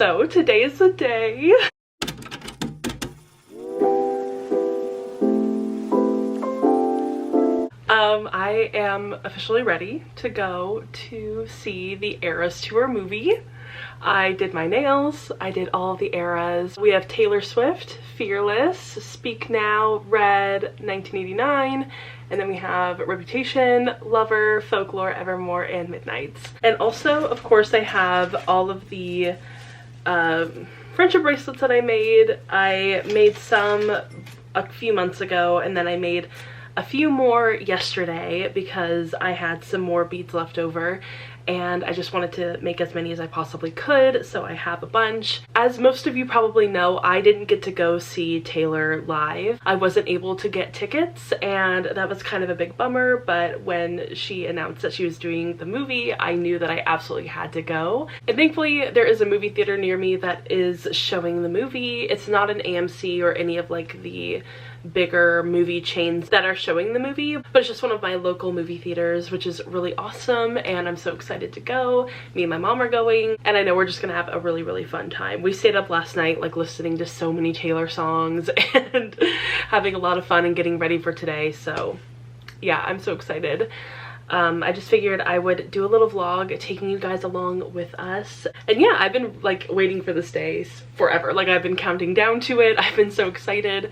So today is the day. I am officially ready to go to see the Eras Tour movie. I did my nails, I did all the eras. We have Taylor Swift, Fearless, Speak Now, Red, 1989, and then we have Reputation, Lover, Folklore, Evermore, and Midnights. And also, of course, I have all of the friendship bracelets that I made. I made some a few months ago, and then I made a few more yesterday because I had some more beads left over and I just wanted to make as many as I possibly could, so I have a bunch. As most of you probably know, I didn't get to go see Taylor live. I wasn't able to get tickets and that was kind of a big bummer, but when she announced that she was doing the movie, I knew that I absolutely had to go. And thankfully there is a movie theater near me that is showing the movie. It's not an AMC or any of like the bigger movie chains that are showing the movie, but it's just one of my local movie theaters, which is really awesome, and I'm so excited to go. Me and my mom are going, and I know we're just gonna have a really, really fun time. We stayed up last night like listening to so many Taylor songs and having a lot of fun and getting ready for today, so yeah, I'm so excited. I just figured I would do a little vlog taking you guys along with us. And yeah, I've been like waiting for this day forever. Like I've been counting down to it. I've been so excited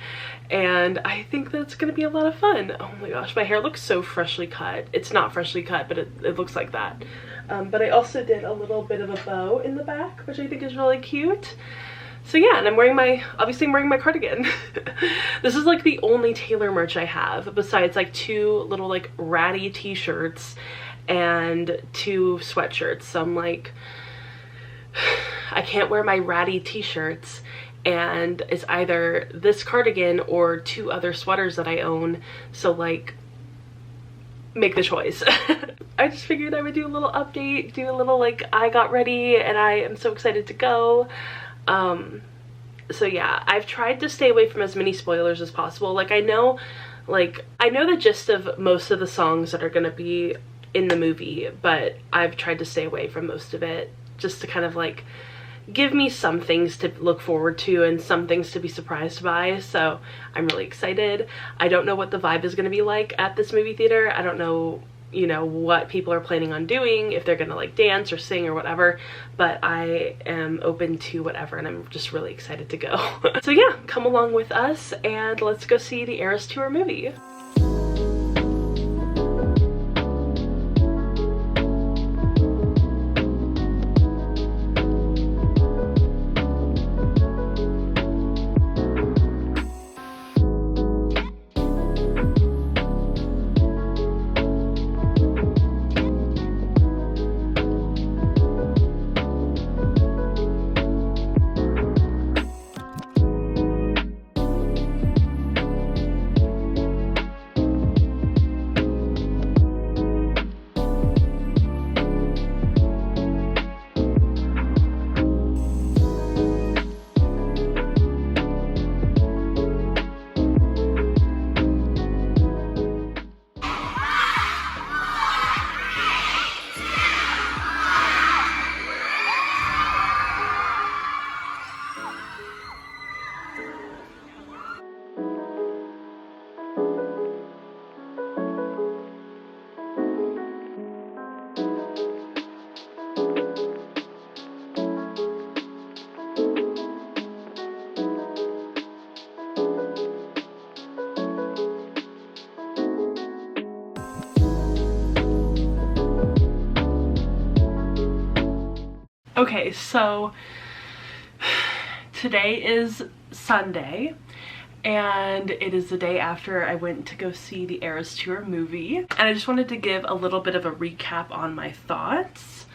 and I think that's gonna be a lot of fun. Oh my gosh, my hair looks so freshly cut. It's not freshly cut, but it looks like that. But I also did a little bit of a bow in the back, which I think is really cute. So yeah, and obviously I'm wearing my cardigan. This is like the only Taylor merch I have, besides like two little like ratty t-shirts and two sweatshirts. So I'm like, I can't wear my ratty t-shirts, and it's either this cardigan or two other sweaters that I own. So like, make the choice. I just figured I would do a little update, do a little like, I got ready and I am so excited to go. So yeah, I've tried to stay away from as many spoilers as possible. Like I know the gist of most of the songs that are gonna be in the movie, but I've tried to stay away from most of it just to kind of like give me some things to look forward to and some things to be surprised by. So I'm really excited. I don't know what the vibe is gonna be like at this movie theater. I don't know, you know, what people are planning on doing, if they're gonna like dance or sing or whatever, but I am open to whatever and I'm just really excited to go. So yeah, come along with us and let's go see the Eras Tour movie. Okay, so today is Sunday and it is the day after I went to go see the Eras Tour movie, and I just wanted to give a little bit of a recap on my thoughts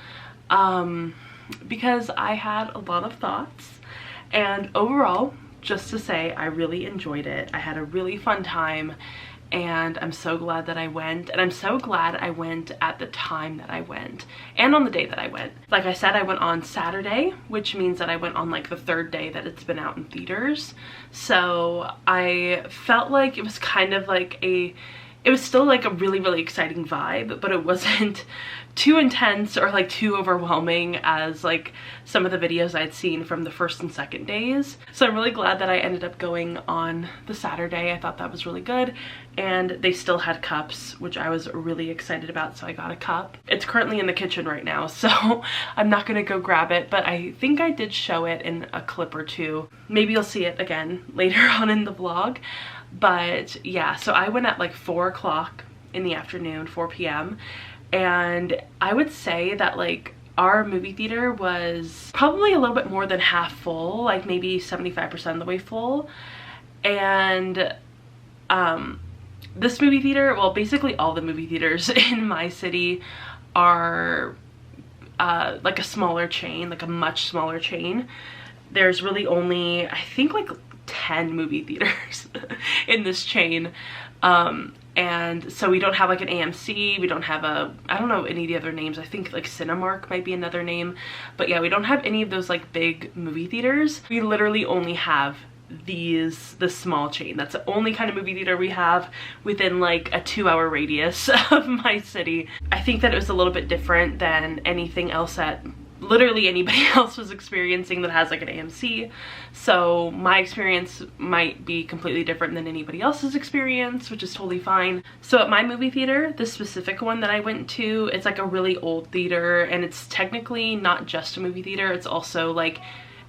because I had a lot of thoughts, and overall, just to say, I really enjoyed it. I had a really fun time and I'm so glad that I went, and I'm so glad I went at the time that I went and on the day that I went. Like I said, I went on Saturday, which means that I went on like the third day that it's been out in theaters. So I felt like it was kind of like it was still like a really, really exciting vibe, but it wasn't too intense or like too overwhelming as like some of the videos I'd seen from the first and second days. So I'm really glad that I ended up going on the Saturday. I thought that was really good, and they still had cups, which I was really excited about, so I got a cup. It's currently in the kitchen right now, so I'm not gonna go grab it, but I think I did show it in a clip or two. Maybe you'll see it again later on in the vlog. But yeah, so I went at like 4 o'clock in the afternoon, 4 p.m. And I would say that like our movie theater was probably a little bit more than half full, like maybe 75% of the way full. And this movie theater, well, basically all the movie theaters in my city are like a smaller chain, like a much smaller chain. There's really only, I think, like 10 movie theaters in this chain. And so we don't have like an AMC, we don't have a, I don't know any of the other names, I think like Cinemark might be another name, but yeah, we don't have any of those like big movie theaters. We literally only have this small chain. That's the only kind of movie theater we have within like a 2-hour radius of my city. I think that it was a little bit different than anything else that literally anybody else was experiencing that has like an AMC. So my experience might be completely different than anybody else's experience, which is totally fine. So at my movie theater, the specific one that I went to, it's like a really old theater, and it's technically not just a movie theater, it's also like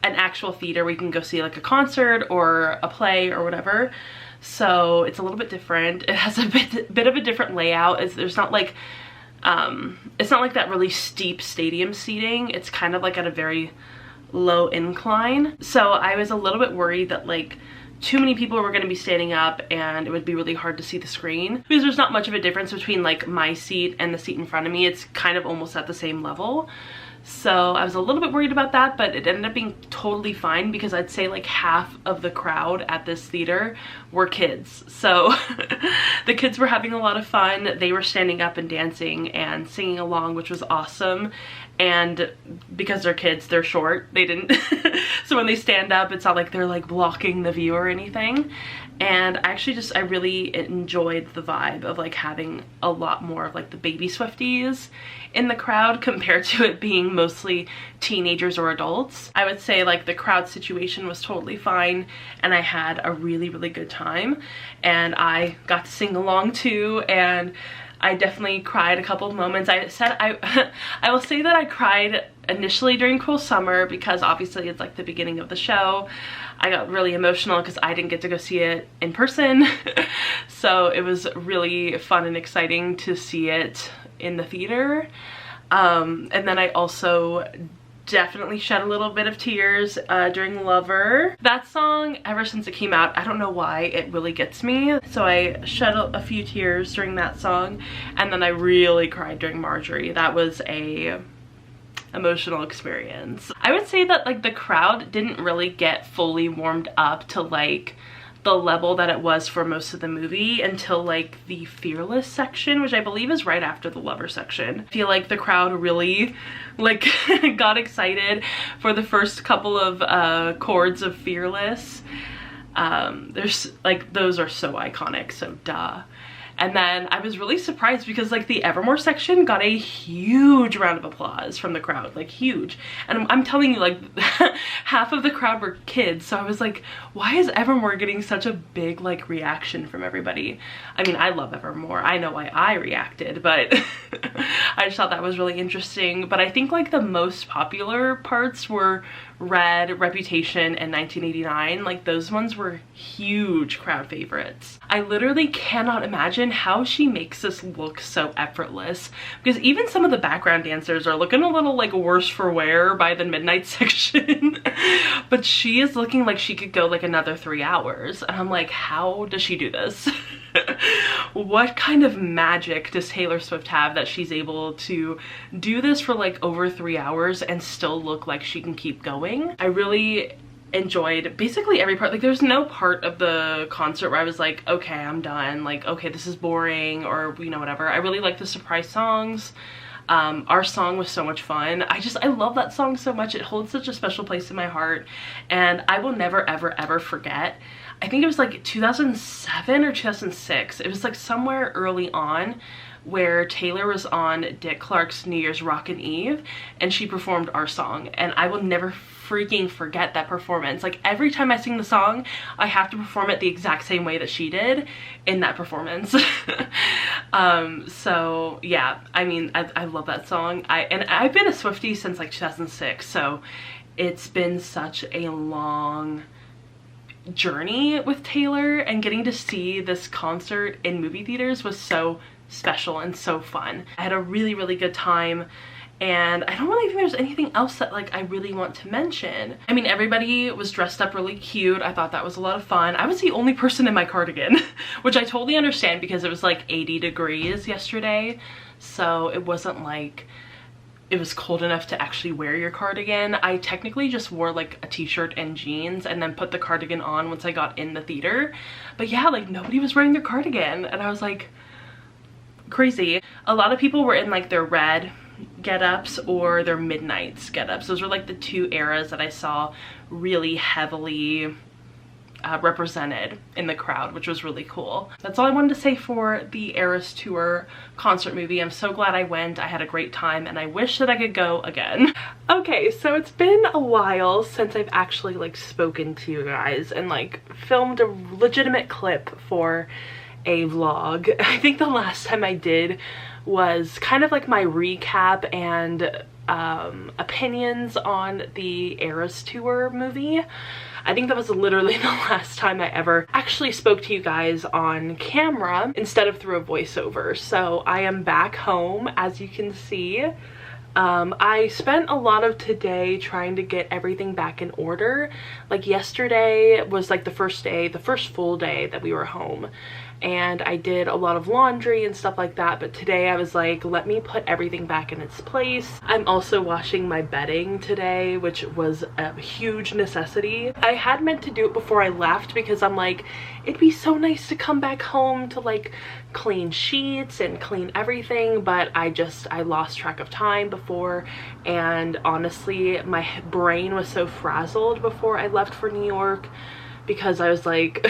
an actual theater where you can go see like a concert or a play or whatever. So it's a little bit different. It has a bit of a different layout. There's not like it's not like that really steep stadium seating. It's kind of like at a very low incline. So I was a little bit worried that like too many people were going to be standing up and it would be really hard to see the screen, because there's not much of a difference between like my seat and the seat in front of me. It's kind of almost at the same level. So I was a little bit worried about that, but it ended up being totally fine, because I'd say like half of the crowd at this theater were kids. So the kids were having a lot of fun. They were standing up and dancing and singing along, which was awesome. And because they're kids, they're short. They didn't, so when they stand up, it's not like they're like blocking the view or anything. And I really enjoyed the vibe of like having a lot more of like the baby Swifties in the crowd compared to it being mostly teenagers or adults. I would say like the crowd situation was totally fine, and I had a really, really good time. And I got to sing along too, and I definitely cried a couple of moments. I will say that I cried initially during Cruel Summer, because obviously it's like the beginning of the show. I got really emotional because I didn't get to go see it in person. So it was really fun and exciting to see it in the theater. And then I also definitely shed a little bit of tears during Lover. That song, ever since it came out, I don't know why, it really gets me. So I shed a few tears during that song, and then I really cried during Marjorie. That was a emotional experience. I would say that like the crowd didn't really get fully warmed up to like the level that it was for most of the movie until like the Fearless section, which I believe is right after the Lover section. I feel like the crowd really like got excited for the first couple of chords of Fearless. There's like, those are so iconic, so duh. And then I was really surprised because like the Evermore section got a huge round of applause from the crowd, like huge. And I'm telling you, like half of the crowd were kids. So I was like, why is Evermore getting such a big like reaction from everybody? I mean, I love Evermore. I know why I reacted, but I just thought that was really interesting. But I think like the most popular parts were Red, Reputation, and 1989. Like those ones were huge crowd favorites. I literally cannot imagine how she makes this look so effortless, because even some of the background dancers are looking a little like worse for wear by the midnight section. But she is looking like she could go like another 3 hours, and I'm like, how does she do this? What kind of magic does Taylor Swift have that she's able to do this for like over 3 hours and still look like she can keep going? I really enjoyed basically every part. Like there's no part of the concert where I was like, okay, I'm done, like okay, this is boring, or you know, whatever. I really like the surprise songs. Our song was so much fun. I love that song so much. It holds such a special place in my heart, and I will never ever ever forget, I think it was like 2007 or 2006. It was like somewhere early on where Taylor was on Dick Clark's New Year's Rockin' Eve and she performed our song, and I will never freaking forget that performance. Like every time I sing the song, I have to perform it the exact same way that she did in that performance. So yeah, I mean, I love that song. I've been a Swiftie since like 2006, so it's been such a long journey with Taylor, and getting to see this concert in movie theaters was so special and so fun. I had a really good time, and I don't really think there's anything else that like I really want to mention. I mean, everybody was dressed up really cute. I thought that was a lot of fun. I was the only person in my cardigan, which I totally understand because it was like 80 degrees yesterday, so it wasn't like it was cold enough to actually wear your cardigan. I technically just wore like a t-shirt and jeans and then put the cardigan on once I got in the theater. But yeah, like nobody was wearing their cardigan, and I was like, crazy. A lot of people were in like their red get-ups or their midnights get-ups. Those were like the two eras that I saw really heavily represented in the crowd, which was really cool. That's all I wanted to say for the Eras Tour concert movie. I'm so glad I went. I had a great time, and I wish that I could go again. Okay, so it's been a while since I've actually like spoken to you guys and like filmed a legitimate clip for a vlog. I think the last time I did was kind of like my recap and opinions on the Eras Tour movie. I think that was literally the last time I ever actually spoke to you guys on camera instead of through a voiceover. So I am back home, as you can see. I spent a lot of today trying to get everything back in order. Like yesterday was like the first full day that we were home, and I did a lot of laundry and stuff like that, but today I was like, let me put everything back in its place. I'm also washing my bedding today, which was a huge necessity. I had meant to do it before I left because I'm like, it'd be so nice to come back home to like clean sheets and clean everything, but I lost track of time before, and honestly my brain was so frazzled before I left for New York because I was like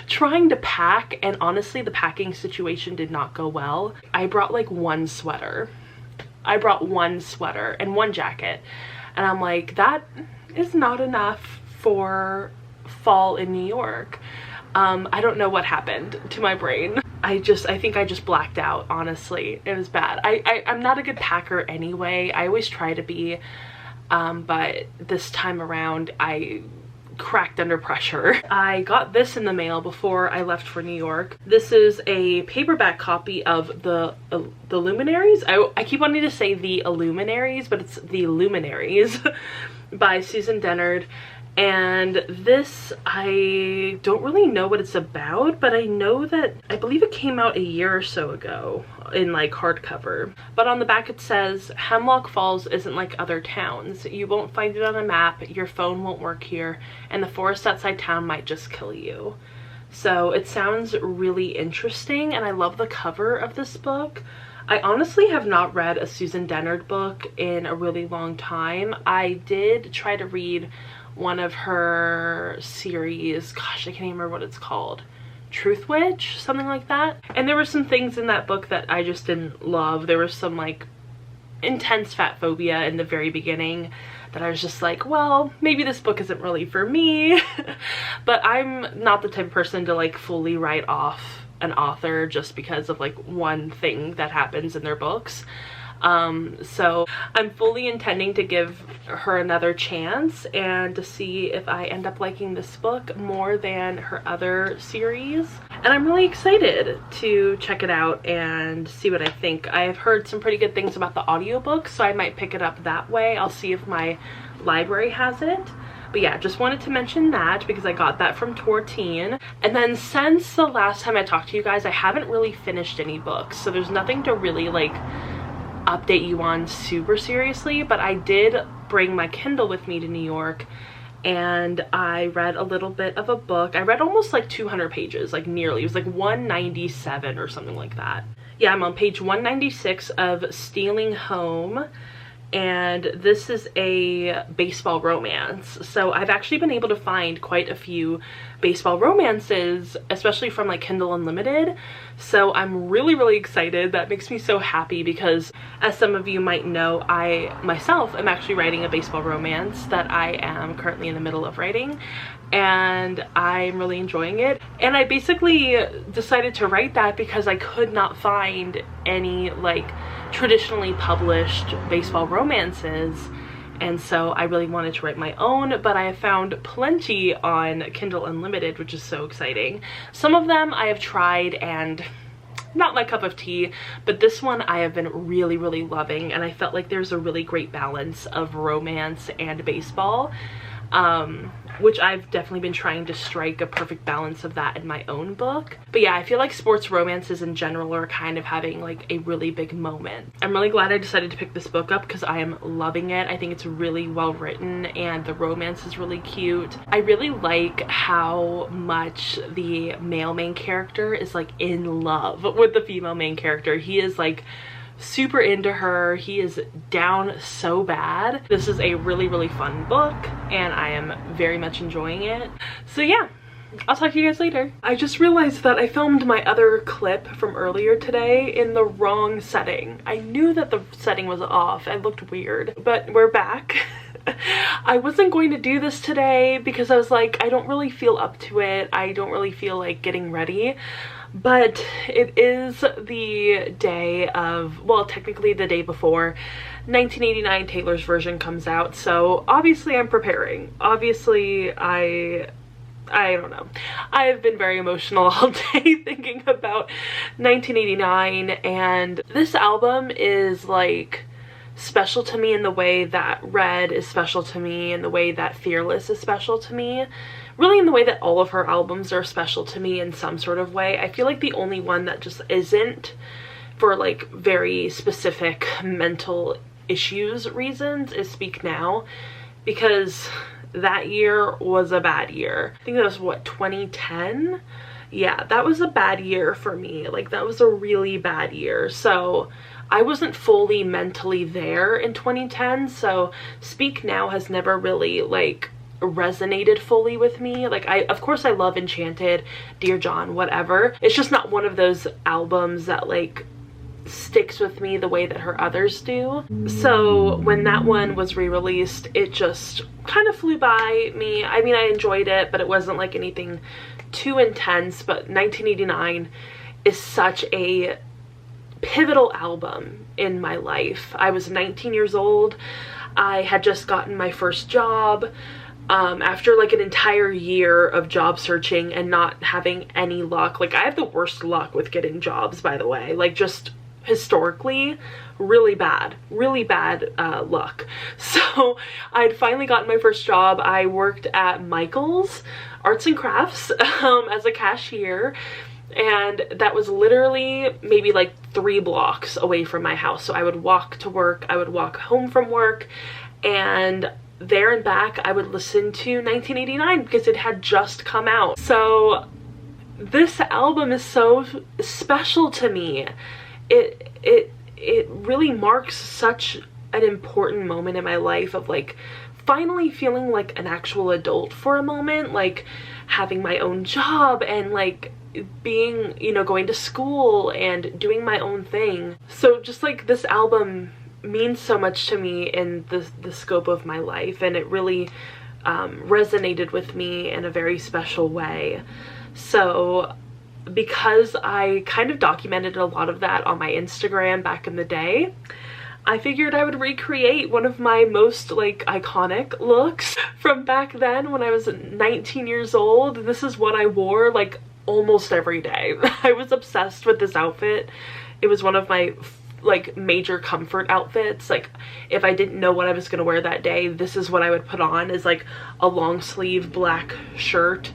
trying to pack, and honestly the packing situation did not go well. I brought like one sweater. I brought one sweater and one jacket, and I'm like, that is not enough for fall in New York. I don't know what happened to my brain. I think I just blacked out, honestly. It was bad. I'm not a good packer anyway. I always try to be, but this time around I cracked under pressure. I got this in the mail before I left for New York. This is a paperback copy of the Luminaries. I keep wanting to say The Illuminaries, but it's The Luminaries by Susan Dennard. And this, I don't really know what it's about, but I know that I believe it came out a year or so ago in like hardcover. But on the back it says, Hemlock Falls isn't like other towns. You won't find it on a map, your phone won't work here, and the forest outside town might just kill you. So it sounds really interesting, and I love the cover of this book. I honestly have not read a Susan Dennard book in a really long time. I did try to read one of her series, gosh, I can't even remember what it's called, Truth Witch, something like that. And there were some things in that book that I just didn't love. There was some like intense fat phobia in the very beginning that I was just like, well, maybe this book isn't really for me. But I'm not the type of person to like fully write off an author just because of like one thing that happens in their books. So I'm fully intending to give her another chance and to see if I end up liking this book more than her other series. And I'm really excited to check it out and see what I think. I've heard some pretty good things about the audiobook, so I might pick it up that way. I'll see if my library has it. But yeah, just wanted to mention that because I got that from Tortine. And then since the last time I talked to you guys, I haven't really finished any books, so there's nothing to really like update you on super seriously. But I did bring my Kindle with me to New York, and I read a little bit of a book. I read almost like 200 pages, like nearly. It was like 197 or something like that. Yeah, I'm on page 196 of Stealing Home, and this is a baseball romance. So I've actually been able to find quite a few baseball romances, especially from like Kindle Unlimited. So I'm really excited. That makes me so happy because, as some of you might know, I myself am actually writing a baseball romance that I am currently in the middle of writing, and I'm really enjoying it. And I basically decided to write that because I could not find any like traditionally published baseball romances, and so I really wanted to write my own, but I have found plenty on Kindle Unlimited, which is so exciting. Some of them I have tried and not my cup of tea, but this one I have been really loving, and I felt like there's a really great balance of romance and baseball, which I've definitely been trying to strike a perfect balance of that in my own book. But yeah, I feel like sports romances in general are kind of having like a really big moment. I'm really glad I decided to pick this book up because I am loving it. I think it's really well written and the romance is really cute. I really like how much the male main character is like in love with the female main character. He is like super into her. He is down so bad. This is a really fun book and I am very much enjoying it. So yeah, I'll talk to you guys later. I just realized that I filmed my other clip from earlier today in the wrong setting. I knew that the setting was off. It looked weird, but we're back. I wasn't going to do this today because I was like, I don't really feel up to it. I don't really feel like getting ready. But it is the day of, well, technically the day before 1989 Taylor's version comes out, so obviously I'm preparing. Obviously I don't know. I've been very emotional all day thinking about 1989, and this album is like special to me in the way that Red is special to me, in the way that Fearless is special to me. Really in the way that all of her albums are special to me in some sort of way. I feel like the only one that just isn't, for like very specific mental issues reasons, is Speak Now, because that year was a bad year. I think that was what, 2010? Yeah, that was a bad year for me. Like that was a really bad year. So I wasn't fully mentally there in 2010, so Speak Now has never really like resonated fully with me. Like of course I love Enchanted, Dear John, whatever. It's just not one of those albums that like sticks with me the way that her others do. So when that one was re-released, it just kind of flew by me. I mean, I enjoyed it, but it wasn't like anything too intense. But 1989 is such a pivotal album in my life. I was 19 years old. I had just gotten my first job. After like an entire year of job searching and not having any luck. Like I have the worst luck with getting jobs, by the way, like just historically really bad luck. So I'd finally gotten my first job. I worked at Michael's Arts and Crafts as a cashier, and that was literally maybe like 3 blocks away from my house. So I would walk to work, I would walk home from work, and there and back I would listen to 1989 because it had just come out. So this album is so special to me. It really marks such an important moment in my life of like finally feeling like an actual adult for a moment, like having my own job and like being, you know, going to school and doing my own thing. So just like this album means so much to me in the scope of my life, and it really resonated with me in a very special way. So because I kind of documented a lot of that on my Instagram back in the day, I figured I would recreate one of my most like iconic looks from back then when I was 19 years old. This is what I wore like almost every day. I was obsessed with this outfit. It was one of my like major comfort outfits. Like if I didn't know what I was gonna wear that day, this is what I would put on, is like a long sleeve black shirt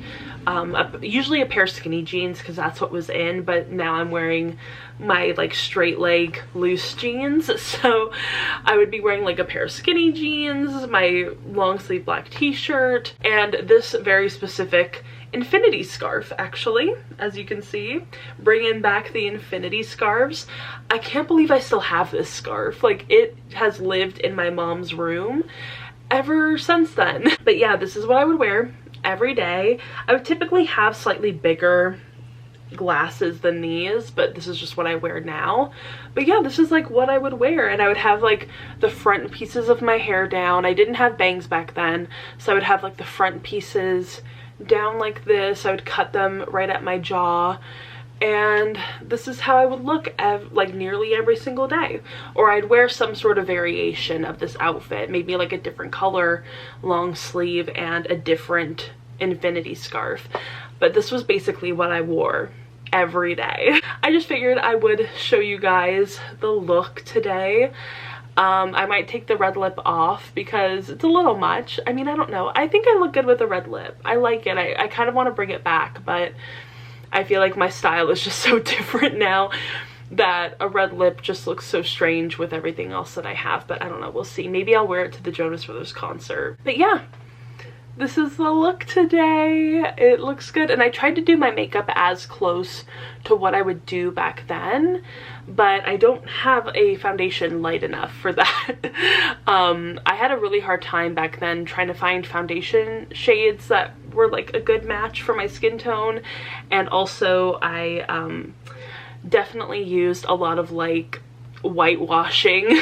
usually a pair of skinny jeans because that's what was in, but now I'm wearing my like straight leg loose jeans, so I would be wearing like a pair of skinny jeans, my long sleeve black t-shirt, and this very specific infinity scarf, actually, as you can see, bringing back the infinity scarves. I can't believe I still have this scarf. Like, it has lived in my mom's room ever since then. But yeah, this is what I would wear every day. I would typically have slightly bigger glasses than these, but this is just what I wear now. But yeah, this is like what I would wear, and I would have like the front pieces of my hair down. I didn't have bangs back then, so I would have like the front pieces down like this. I would cut them right at my jaw, and this is how I would look like nearly every single day. Or I'd wear some sort of variation of this outfit, maybe like a different color long sleeve and a different infinity scarf, but this was basically what I wore every day. I just figured I would show you guys the look today. I might take the red lip off because it's a little much. I mean, I don't know. I think I look good with a red lip. I like it. I kind of want to bring it back, but I feel like my style is just so different now that a red lip just looks so strange with everything else that I have. But I don't know. We'll see. Maybe I'll wear it to the Jonas Brothers concert. But yeah, this is the look today. It looks good, and I tried to do my makeup as close to what I would do back then, but I don't have a foundation light enough for that. I had a really hard time back then trying to find foundation shades that were like a good match for my skin tone, and also I definitely used a lot of like whitewashing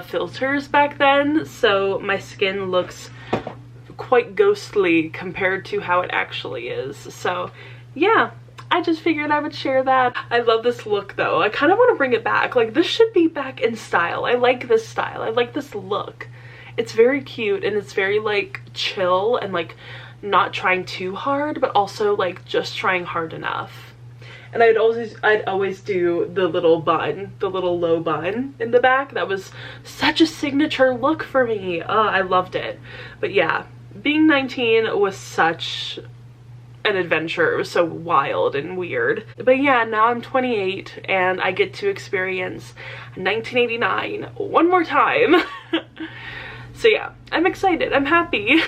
filters back then, so my skin looks quite ghostly compared to how it actually is. So yeah, I just figured I would share that. I love this look though. I kind of want to bring it back. Like, this should be back in style. I like this style. I like this look. It's very cute, and it's very like chill and like not trying too hard, but also like just trying hard enough. And I'd always do the little bun, the little low bun in the back. That was such a signature look for me. I loved it. But yeah, being 19 was such an adventure. It was so wild and weird. But yeah, now I'm 28 and I get to experience 1989 one more time. So yeah, I'm excited. I'm happy.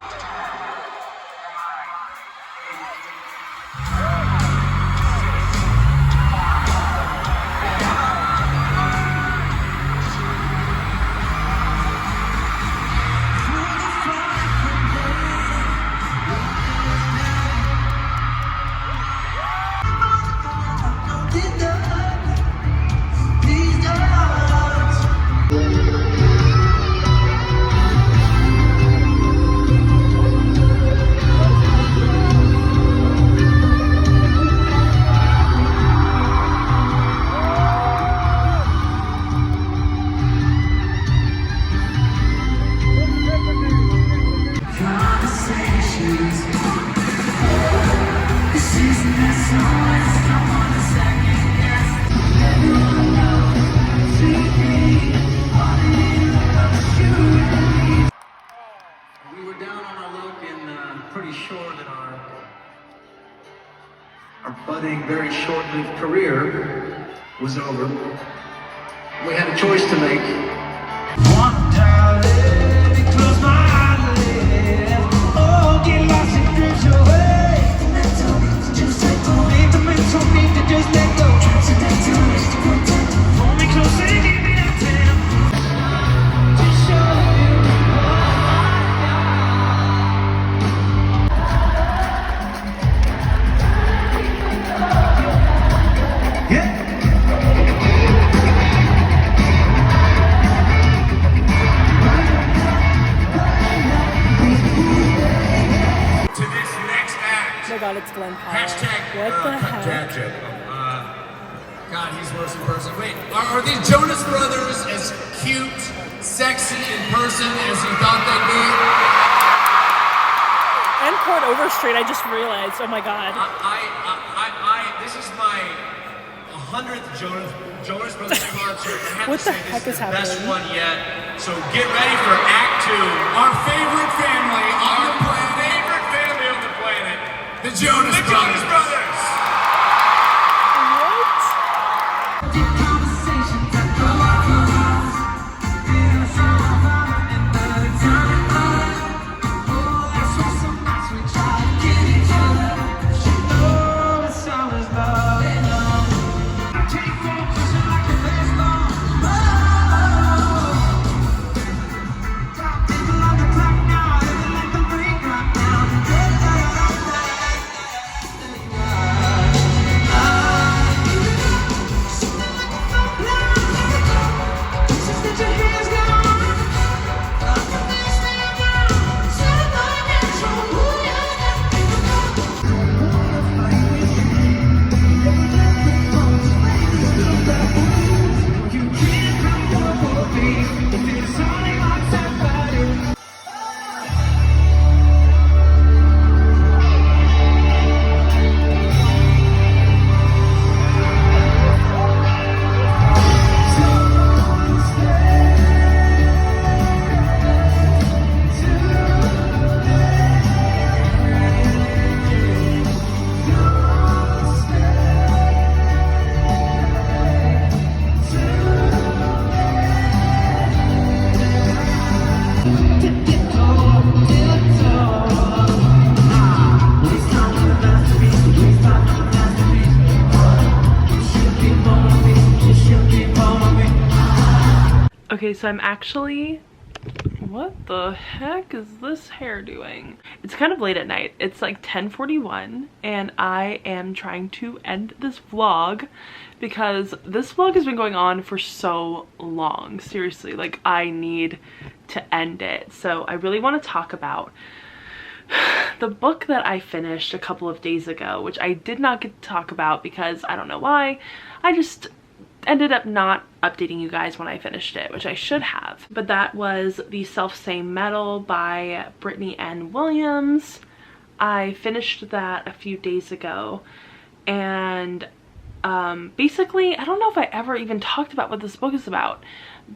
Very short-lived career was over. We had a choice to make. One darling, close my eyelids. Oh, get lost and drift away. Leave the mental need to just let go. Hold me close and give me that tip. To show you It's Glenn Powell. What the heck? God, he's the worst in person. Wait, are these Jonas Brothers as cute, sexy in person as you thought they'd be? And Port Overstreet, I just realized. Oh my God. This is my 100th Jonas Brothers concert. What the heck is happening? Best one yet. So get ready for Act 2. Our favorite family on the planet. Favorite family on the planet. Okay, so I'm actually, what the heck is this hair doing? It's kind of late at night. It's like 10:41 and I am trying to end this vlog because this vlog has been going on for so long. Seriously, like I need to end it. So I really want to talk about the book that I finished a couple of days ago, which I did not get to talk about because I don't know why. I just ended up not updating you guys when I finished it, which I should have. But that was The Self-Same Metal by Brittany N. Williams. I finished that a few days ago, and basically, I don't know if I ever even talked about what this book is about,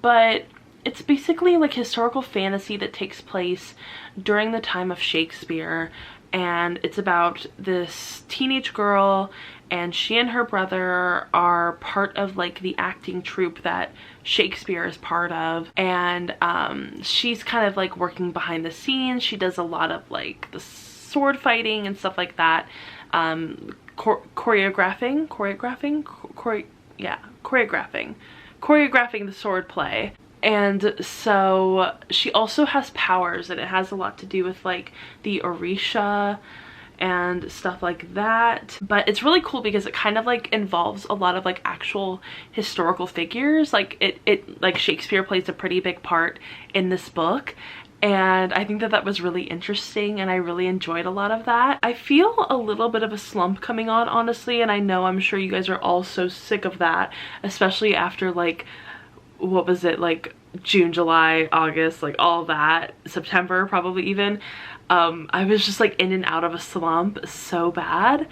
but it's basically like historical fantasy that takes place during the time of Shakespeare, and it's about this teenage girl, and she and her brother are part of like the acting troupe that Shakespeare is part of, and she's kind of like working behind the scenes. She does a lot of like the sword fighting and stuff like that, choreographing the sword play. And so she also has powers, and it has a lot to do with like the Orisha and stuff like that. But it's really cool because it kind of like involves a lot of like actual historical figures. Like it like Shakespeare plays a pretty big part in this book, and I think that that was really interesting, and I really enjoyed a lot of that. I feel a little bit of a slump coming on, honestly, and I know I'm sure you guys are all so sick of that, especially after like, what was it, like June, July, August, like all that, September probably even. I was just like in and out of a slump so bad,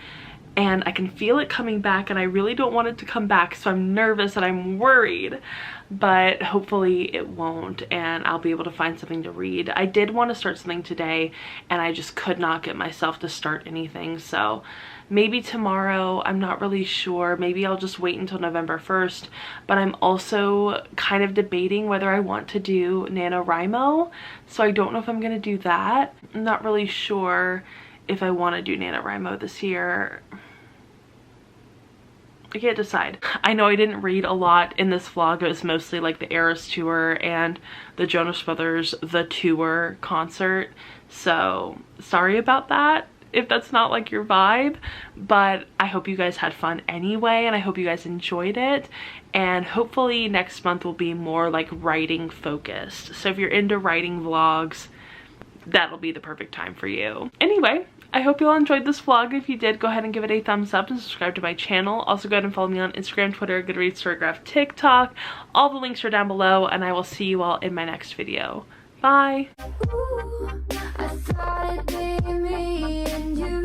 and I can feel it coming back, and I really don't want it to come back, so I'm nervous and I'm worried, but hopefully it won't, and I'll be able to find something to read. I did want to start something today, and I just could not get myself to start anything, so maybe tomorrow, I'm not really sure. Maybe I'll just wait until November 1st, but I'm also kind of debating whether I want to do NaNoWriMo, so I don't know if I'm gonna do that. I'm not really sure if I want to do NaNoWriMo this year. I can't decide. I know I didn't read a lot in this vlog. It was mostly like the Eras Tour and the Jonas Brothers The Tour concert, so sorry about that if that's not like your vibe, but I hope you guys had fun anyway, and I hope you guys enjoyed it, and hopefully next month will be more like writing focused. So if you're into writing vlogs, that'll be the perfect time for you. Anyway, I hope you all enjoyed this vlog. If you did, go ahead and give it a thumbs up and subscribe to my channel. Also go ahead and follow me on Instagram, Twitter, Goodreads, Storygraph, TikTok. All the links are down below, and I will see you all in my next video. Bye! Ooh, I thought it'd be me and you.